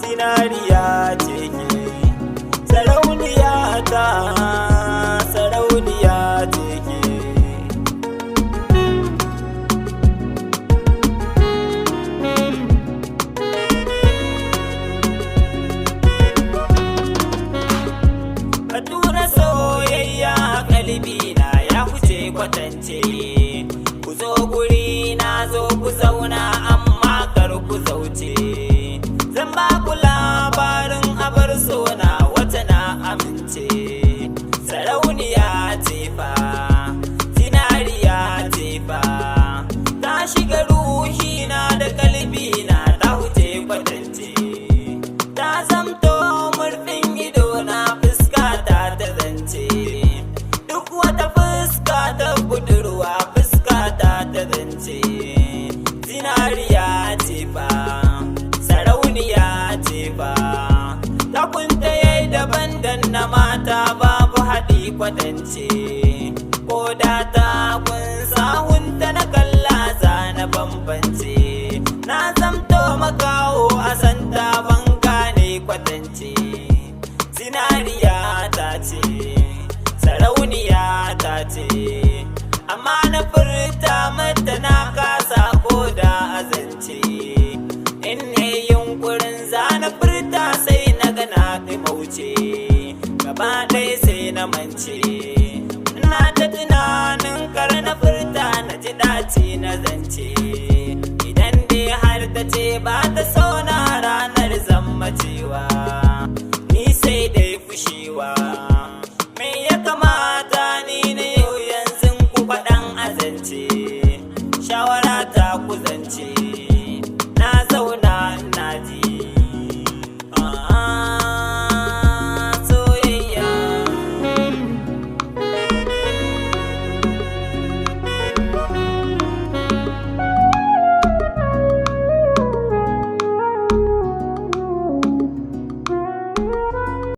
zinariya ce ke, sarauniya ta, sarauniya ce ke. Batura soyayya kalbina ya huce kwatance, ku zo guri na zo ku zauna amma kar ku zauce. Zan ba ku labarin abar sona wata na amince, sarauniya ce fa, zinariya ce fa, ta shiga ruhina da kalbina ta huce kwatance, ta zamto murfin ido na fuskata ta zance, duk wata fuska ta budurwa fuskata ta zance, zinariya ce fa, sarauniya ce fa, ta kunta yayi daban dan na mata babu haɗi kwatance, ko da ta kun sahunta na kalla za na bambance, na zamto makaho a santa ban gane kwatance, zinariya ta ce, sarauniya ta ce, amma na furta mata na kasa ko da azance, in ne yunkurin za na furta sai na gana mauce, gaba ɗaya sai na mance, ina ta tunanin kar na furta na ji ɗaci na zance, idan dai har ta ce ba ta so na